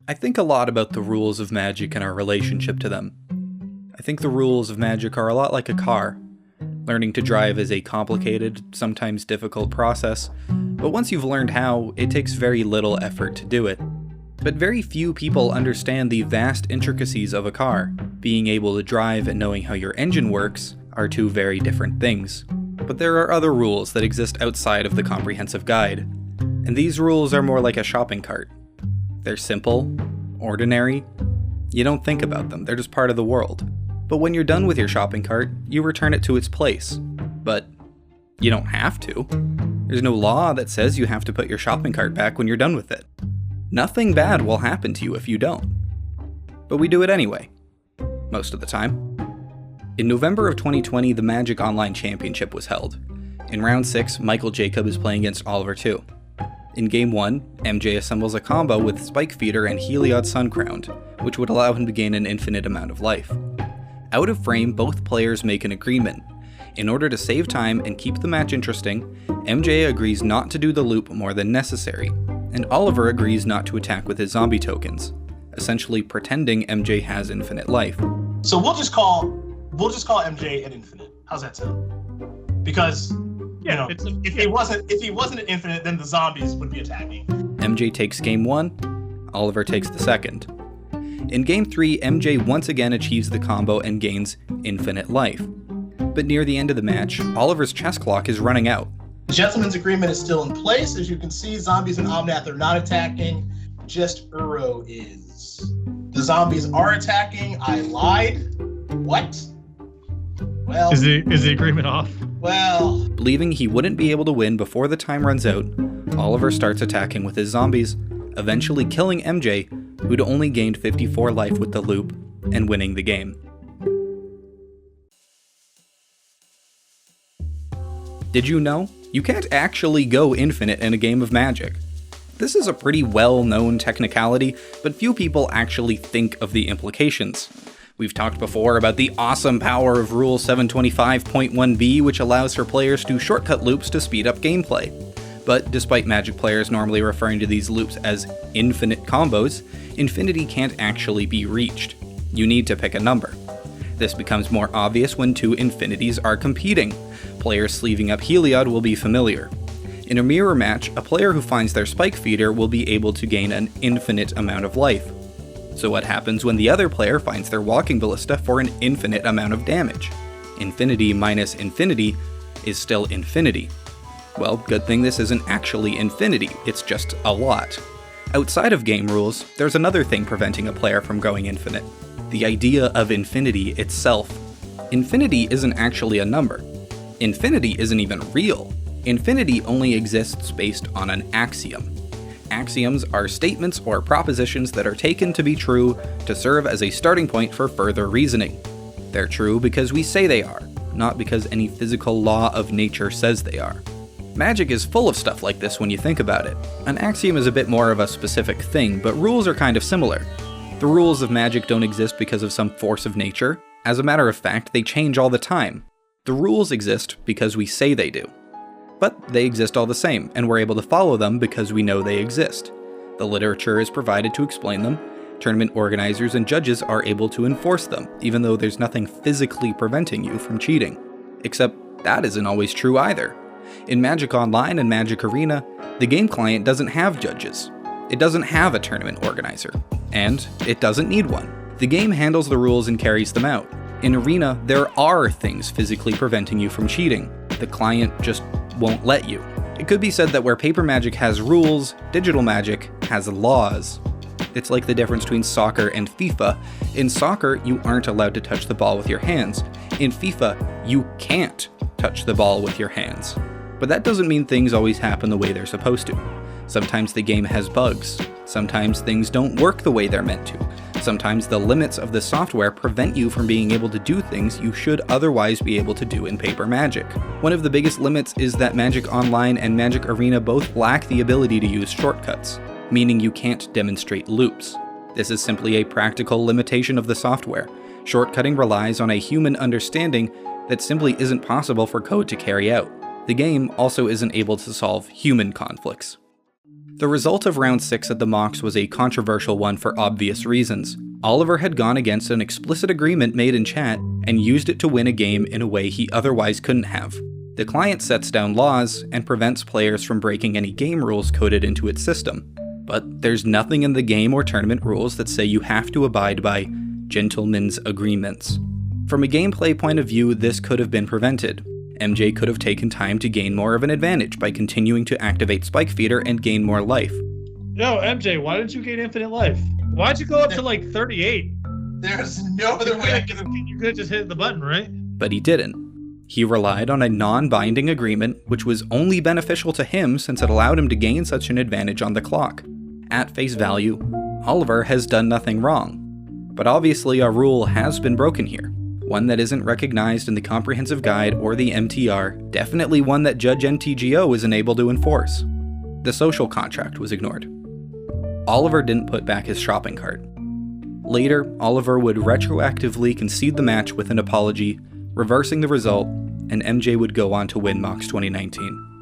I think a lot about the rules of Magic and our relationship to them. I think the rules of Magic are a lot like a car. Learning to drive is a complicated, sometimes difficult process, but once you've learned how, it takes very little effort to do it. But very few people understand the vast intricacies of a car. Being able to drive and knowing how your engine works are two very different things. But there are other rules that exist outside of the comprehensive guide, and these rules are more like a shopping cart. They're simple, ordinary. You don't think about them, they're just part of the world. But when you're done with your shopping cart, you return it to its place. But you don't have to. There's no law that says you have to put your shopping cart back when you're done with it. Nothing bad will happen to you if you don't. But we do it anyway. Most of the time. In November of 2020, the Magic Online Championship was held. In round 6, Michael Jacob is playing against Oliver 2. In Game 1, MJ assembles a combo with Spike Feeder and Heliod Suncrowned, which would allow him to gain an infinite amount of life. Out of frame, both players make an agreement. In order to save time and keep the match interesting, MJ agrees not to do the loop more than necessary, and Oliver agrees not to attack with his zombie tokens, essentially pretending MJ has infinite life. So we'll just call MJ an infinite. How's that sound? Because if he wasn't an infinite, then the zombies would be attacking. MJ takes Game 1, Oliver takes the second. In Game 3, MJ once again achieves the combo and gains infinite life. But near the end of the match, Oliver's chess clock is running out. The gentleman's agreement is still in place. As you can see, zombies and Omnath are not attacking, just Uro is. The zombies are attacking. I lied. What? Well, is the agreement off? Well, believing he wouldn't be able to win before the time runs out, Oliver starts attacking with his zombies, eventually killing MJ, who'd only gained 54 life with the loop, and winning the game. Did you know? You can't actually go infinite in a game of Magic. This is a pretty well-known technicality, but few people actually think of the implications. We've talked before about the awesome power of Rule 725.1b, which allows for players to shortcut loops to speed up gameplay. But despite Magic players normally referring to these loops as infinite combos, infinity can't actually be reached. You need to pick a number. This becomes more obvious when two infinities are competing. Players sleeving up Heliod will be familiar. In a mirror match, a player who finds their Spike Feeder will be able to gain an infinite amount of life. So what happens when the other player finds their Walking Ballista for an infinite amount of damage? Infinity minus infinity is still infinity. Well, good thing this isn't actually infinity, it's just a lot. Outside of game rules, there's another thing preventing a player from going infinite. The idea of infinity itself. Infinity isn't actually a number. Infinity isn't even real. Infinity only exists based on an axiom. Axioms are statements or propositions that are taken to be true to serve as a starting point for further reasoning. They're true because we say they are, not because any physical law of nature says they are. Magic is full of stuff like this when you think about it. An axiom is a bit more of a specific thing, but rules are kind of similar. The rules of Magic don't exist because of some force of nature. As a matter of fact, they change all the time. The rules exist because we say they do. But they exist all the same, and we're able to follow them because we know they exist. The literature is provided to explain them. Tournament organizers and judges are able to enforce them, even though there's nothing physically preventing you from cheating. Except that isn't always true either. In Magic Online and Magic Arena, the game client doesn't have judges. It doesn't have a tournament organizer. And it doesn't need one. The game handles the rules and carries them out. In Arena, there are things physically preventing you from cheating. The client just won't let you. It could be said that where paper Magic has rules, digital Magic has laws. It's like the difference between soccer and FIFA. In soccer, you aren't allowed to touch the ball with your hands. In FIFA, you can't touch the ball with your hands. But that doesn't mean things always happen the way they're supposed to. Sometimes the game has bugs. Sometimes things don't work the way they're meant to. Sometimes the limits of the software prevent you from being able to do things you should otherwise be able to do in paper Magic. One of the biggest limits is that Magic Online and Magic Arena both lack the ability to use shortcuts, meaning you can't demonstrate loops. This is simply a practical limitation of the software. Shortcutting relies on a human understanding that simply isn't possible for code to carry out. The game also isn't able to solve human conflicts. The result of round 6 at the Mox was a controversial one for obvious reasons. Oliver had gone against an explicit agreement made in chat and used it to win a game in a way he otherwise couldn't have. The client sets down laws and prevents players from breaking any game rules coded into its system. But there's nothing in the game or tournament rules that say you have to abide by gentlemen's agreements. From a gameplay point of view, this could have been prevented. MJ could have taken time to gain more of an advantage by continuing to activate Spike Feeder and gain more life. Yo, MJ, why didn't you gain infinite life? Why'd you go up to like 38? There's no other way. You could have just hit the button, right? But he didn't. He relied on a non-binding agreement, which was only beneficial to him since it allowed him to gain such an advantage on the clock. At face value, Oliver has done nothing wrong. But obviously a rule has been broken here. One that isn't recognized in the comprehensive guide or the MTR, definitely one that Judge NTGO is unable to enforce. The social contract was ignored. Oliver didn't put back his shopping cart. Later, Oliver would retroactively concede the match with an apology, reversing the result, and MJ would go on to win Mox 2019.